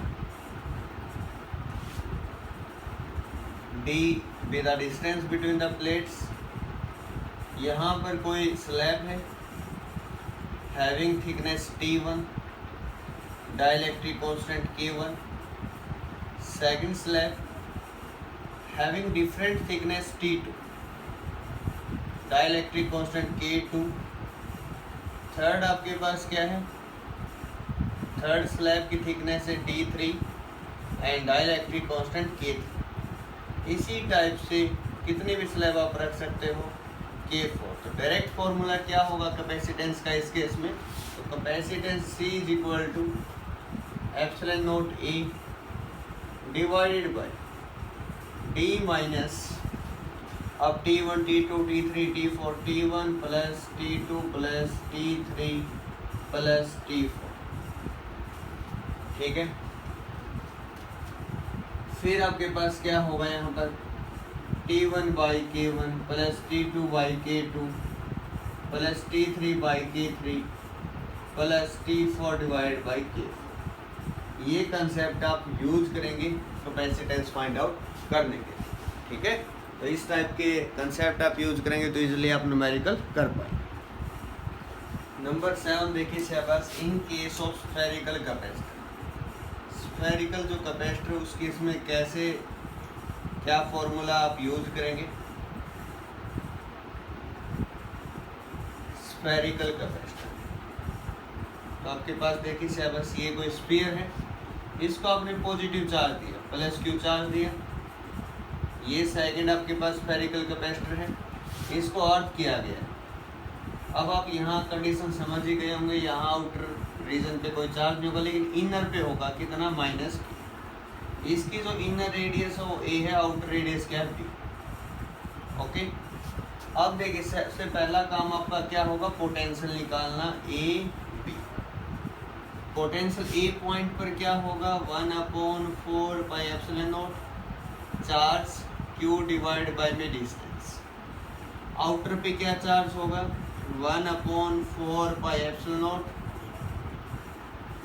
Speaker 1: D with the distance between the plates. यहाँ पर कोई स्लैब है having thickness T1, dielectric constant K1। Second slab having different thickness T2, dielectric constant K2। Third आपके पास क्या है, थर्ड स्लैब की थिकनेस है D3 and dielectric constant K3। इसी टाइप से कितने भी स्लैब आप रख सकते हो K4। तो डायरेक्ट फॉर्मूला क्या होगा कैपेसिटेंस का इस केस में, तो capacitance C is equal to epsilon naught A divided by D minus अब T1 T2 T3 T4 T1 plus T2 plus T3 plus T4। ठीक है, फिर आपके पास क्या होगा यहाँ पर T1 by K1 plus T2 by K2 plus T3 by K3 plus T4 divide by K4। ये कंसेप्ट आप यूज करेंगे कैपेसिटेंस फाइंड आउट करने के। ठीक है, तो इस टाइप के कंसेप्ट आप यूज करेंगे तो इजीली आप न्यूमेरिकल कर पाएंगे। नंबर 7 देखिए शाबाश, in case of spherical capacitor. Spherical जो कैपेसिटर उस केस में कैसे क्या फॉर्मूला आप यूज करेंगे। स्फेरिकल कैपेसिटर तो आपके पास देखिए शाबाश, ये कोई स्फीयर है, इसको आपने पॉजिटिव चार्ज दिया, प्लस क्यू चार्ज दिया। ये सेकंड आपके पास स्फेरिकल कैपेसिटर है, इसको अर्थ किया गया। अब आप यहाँ कंडीशन समझ ही गए होंगे, यहाँ आउटर रीजन पे कोई चार्ज नहीं होगा, लेकिन इनर पे होगा कितना माइनस। इसकी जो इनर रेडियस है वो A है, आउटर रेडियस क्या है B। ओके, अब देखिए सबसे पहला काम आपका क्या होगा, पोटेंशियल निकालना A B। Potential A point पर क्या होगा 1/4 पाई epsilon not charge Q divide by में डिस्टेंस। आउटर पे क्या चार्ज होगा 1/4 पाई एप्सिलॉन नॉट।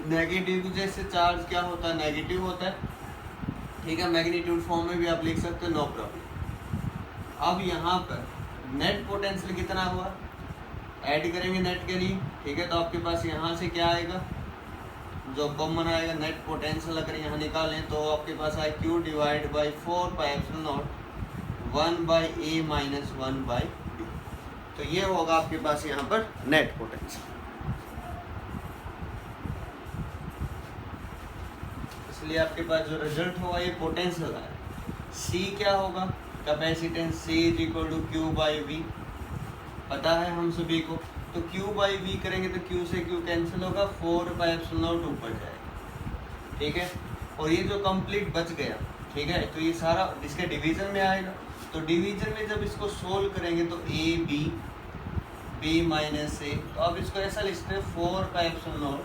Speaker 1: नेगेटिव जैसे चार्ज क्या होता है, नेगेटिव होता है। ठीक है, मैग्नीट्यूड फॉर्म में भी आप लिख सकते हो, नो प्रॉब्लम। अब यहाँ पर नेट पोटेंशियल कितना हुआ, ऐड करेंगे नेट के लिए। ठीक है, तो आपके पास यहाँ से क्या आएगा, जो कॉमन आएगा नेट पोटेंशियल अगर यहाँ निकालें तो आपके पास आए Q divide by 4 pi epsilon not 1 by A minus 1 by B। तो ये होगा आपके पास यहाँ पर नेट पोटेंशियल। इसलिए आपके पास जो रिजल्ट होगा ये पोटेंशियल है। C क्या होगा, capacitance C is equal to Q by V, पता है हम सभी को। तो Q बाई V करेंगे तो Q से Q कैंसिल होगा, 4 पाई एप्सिलॉन नॉट ऊपर जाएगा। ठीक है, और ये जो कंप्लीट बच गया, ठीक है, तो ये सारा इसके डिवीजन में आएगा। तो डिवीजन में जब इसको सोल्व करेंगे तो A B B minus A, तो अब इसको ऐसा लिखते हैं 4 pi epsilon naught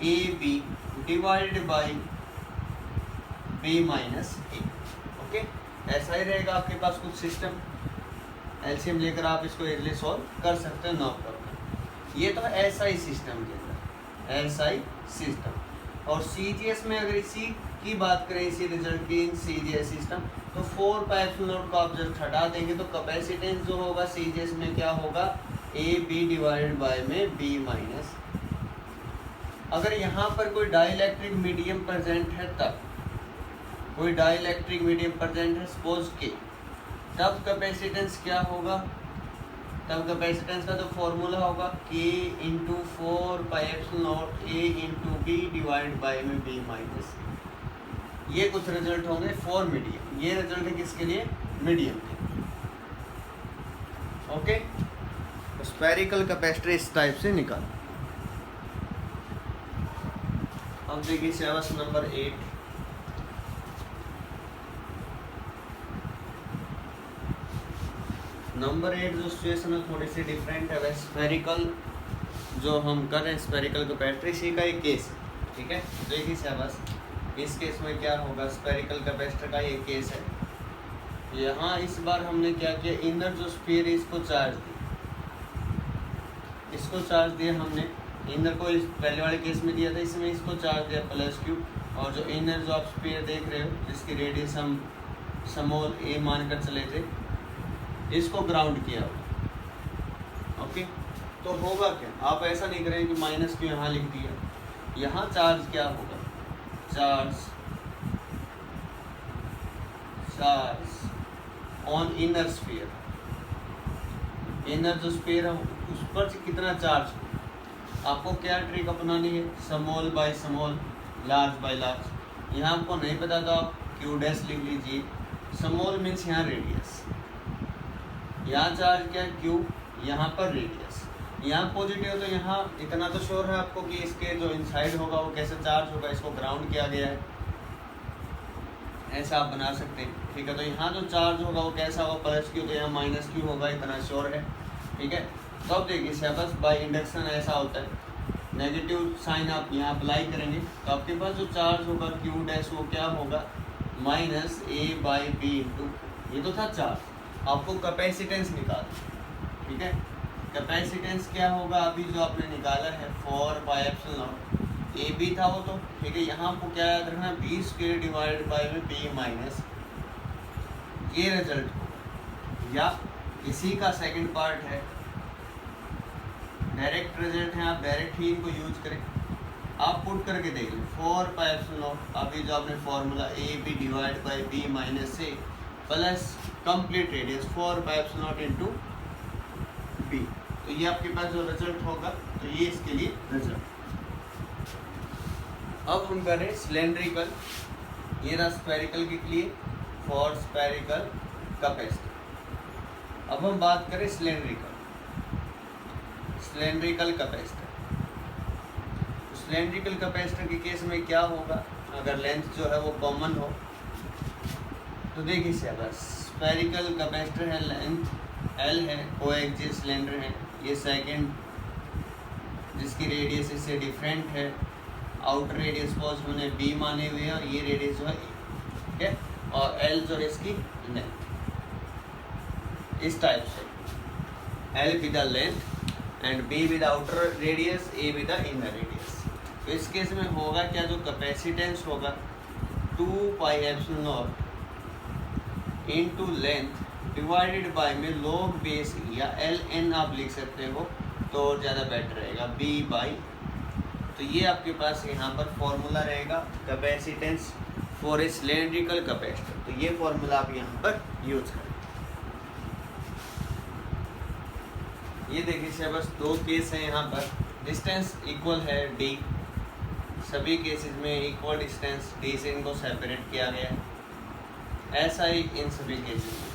Speaker 1: A B divided by B minus A। Okay, ऐसा ही रहेगा आपके पास कुछ सिस्टम। एलसीएम लेकर आप इसको इजीली सॉल्व कर सकते हो, नो प्रॉब्लम। ये तो एसआई सिस्टम के अंदर, एसआई सिस्टम। और सीजीएस में अगर इसी की बात करें, इसी रिजल्ट की इन सीजीएस सिस्टम, तो 4 पाई एप्सिलॉन नॉट को आप जब हटा देंगे तो कैपेसिटेंस जो होगा सीजीएस में क्या होगा, ए बी डिवाइडेड बाय में बी माइनस। अगर यहाँ पर कोई डाइलेक्ट्रिक मीडियम प्रेजेंट है, तब कोई डाइलेक्ट्रिक मीडियम प्रेजेंट है सपोज के, तब कैपेसिटेंस क्या होगा, तब कैपेसिटेंस का जो फॉर्मूला होगा K into 4 pi epsilon naught A into B divide by में B माइनस। ये कुछ रिजल्ट होंगे फॉर मीडियम। ये रिजल्ट है किसके लिए, मीडियम के। ओके, स्फेरिकल कैपेसिटर इस टाइप से निकाल। अब देखिए सिलेबस नंबर 8। नंबर 8 जो सिचुएशन है थोड़ी सी डिफरेंट है। वैसे स्फेरिकल जो हम कर रहे हैं स्फेरिकल कैपेसिटर, इसी का एक केस है। ठीक है, देखिए सिलेबस, इस केस में क्या होगा, स्फेरिकल कैपेसिटर का ये केस है। यहाँ इस बार हमने क्या किया, इनर जो स्फीयर है इसको चार्ज दिया, इसको चार्ज दिया हमने। इनर को इस पहले वाले केस में दिया था, इसमें इसको चार्ज दिया प्लस क्यू। और जो इनर जो आप स्फीयर देख रहे हो जिसकी रेडियस हम स्मॉल ए मानकर चले थे, इसको ग्राउंड किया हुआ। ओके, तो होगा क्या, आप ऐसा नहीं करें कि माइनस क्यू यहाँ लिख दिया, यहाँ चार्ज क्या होगा, charge on inner sphere, inner जो स्फीयर है उस पर कितना चार्ज हो। आपको क्या ट्रिक अपनानी है, small by small, large by large. यहाँ आपको नहीं पता तो आप क्यू डैश लिख लीजिए, स्मॉल मीन्स यहाँ रेडियस, यहाँ चार्ज क्या क्यू, यहाँ पर रेडियस, यहाँ पॉजिटिव तो यहाँ इतना तो श्योर है आपको कि इसके जो इनसाइड होगा वो कैसे चार्ज होगा, इसको ग्राउंड किया गया है, ऐसा आप बना सकते हैं। ठीक है, तो यहाँ जो चार्ज होगा वो कैसा होगा, प्लस क्यू, तो यहाँ माइनस क्यू होगा, इतना श्योर है। ठीक है, तो अब देखिए सिलेबस बाय इंडक्शन ऐसा होता है, नेगेटिव साइन आप यहाँ अप्लाई करेंगे तो आपके पास जो चार्ज होगा क्यू डैश वो क्या होगा, minus A by B into, ये तो था चार्ज, आपको कैपेसिटेंस निकालना। ठीक है, कैपेसिटेंस क्या होगा, अभी जो आपने निकाला है 4 pi epsilon naught, A B था वो तो। ठीक है, यहाँ आपको क्या याद रखना, बी स्क्वायर डिवाइडेड बाई में बी माइनस, ये रिजल्ट होगा, या इसी का सेकंड पार्ट है, डायरेक्ट रिजल्ट है, आप डायरेक्ट ही इनको यूज करें। आप पुट करके देख लें 4 पाई एप्सिलॉन नॉट, अभी जो आपने formula A B divide by B minus A plus complete radius 4 pi epsilon naught into B, तो ये आपके पास जो रिजल्ट होगा, तो ये इसके लिए रिजल्ट। अब हम करें सिलेंड्रिकल, ये रहा स्फेरिकल के लिए, फॉर स्फेरिकल कैपेसिटर। अब हम बात करें cylindrical, cylindrical capacitor. Cylindrical capacitor के केस में क्या होगा, अगर लेंथ जो है वो कॉमन हो, तो देखिए सिलेबस, स्फेरिकल कैपेसिटर है, लेंथ एल है, कोएक्सियल सिलेंडर है, ये सेकंड जिसकी रेडियस इससे डिफरेंट है, आउटर रेडियस पॉज हमने बी माने हुए हैं और ये रेडियस जो है ए। ठीक है, और एल जो है इसकी लेंथ, इस टाइप से L with the length and be with outer radius, A with the inner radius. तो इस केस में होगा क्या, जो कैपेसिटेंस होगा 2 पाई epsilon not into length divided by में लॉग बेस या एल एन आप लिख सकते हो तो ज़्यादा बेटर रहेगा, बी बाई। तो ये आपके पास यहाँ पर फॉर्मूला रहेगा capacitance for a cylindrical capacitor, तो ये फॉर्मूला आप यहाँ पर यूज करें। ये देखिए से बस 2 केस हैं यहाँ पर, डिस्टेंस इक्वल है डी, सभी केसेस में इक्वल डिस्टेंस डी से इनको सेपरेट किया गया है, ऐसा ही इन सभी केसेस में।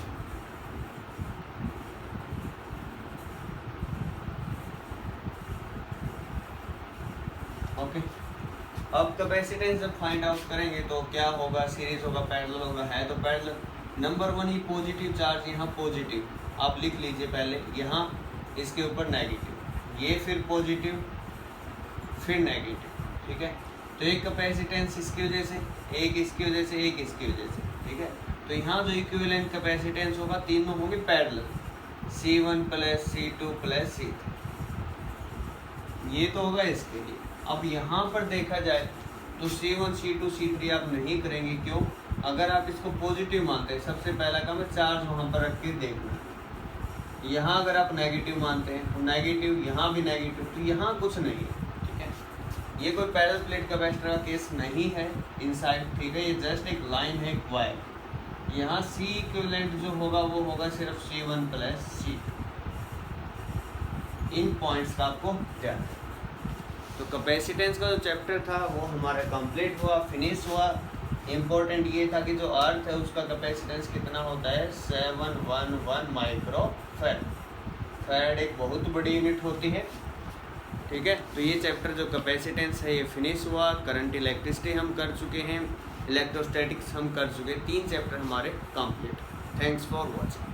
Speaker 1: ओके, अब कैपेसिटेंस जब फाइंड आउट करेंगे तो क्या होगा, सीरीज होगा, पैरेलल होगा, है तो पैरेलल। नंबर 1 ही पॉजिटिव चार्ज, यहाँ पॉजिटिव आप लिख लीजिए पहले, यहाँ इसके ऊपर नेगेटिव, ये फिर पॉजिटिव फिर नेगेटिव। ठीक है, तो एक कैपेसिटेंस इसकी वजह से, एक इसकी वजह से, एक इसकी वजह से। ठीक है, तो यहाँ जो इक्विवेलेंट कैपेसिटेंस होगा तीनों होंगे parallel, C1 plus C2 plus C3, ये तो होगा इसके लिए। अब यहाँ पर देखा जाए तो C1 C2 C3 आप नहीं करेंगे, क्यों, अगर आप इसको पॉजिटिव मानते हैं, सबसे पहला काम है चार्ज वहाँ पर रख के देखना। यहाँ अगर आप नेगेटिव मानते हैं तो नेगेटिव, यहाँ भी नेगेटिव, तो यहाँ कुछ नहीं है। ठीक है, ये कोई पैरेलल प्लेट कैपेसिटर का केस नहीं है इनसाइड। ठीक है, ये जस्ट एक लाइन है, एक वायर। यहाँ C इक्विवेलेंट जो होगा वो होगा सिर्फ C1 प्लस C2, इन पॉइंट्स का आपको ध्यान। तो कैपेसिटेंस का जो चैप्टर था वो हमारा कंप्लीट हुआ, फिनिश हुआ। इम्पोर्टेंट ये था कि जो अर्थ है उसका कैपेसिटेंस कितना होता है, 711 माइक्रो फैराड। फैराड एक बहुत बड़ी यूनिट होती है। ठीक है, तो ये चैप्टर जो कैपेसिटेंस है ये फिनिश हुआ। करंट इलेक्ट्रिसिटी हम कर चुके हैं, इलेक्ट्रोस्टैटिक्स हम कर चुके हैं, 3 चैप्टर हमारे कंप्लीट। Thanks for watching.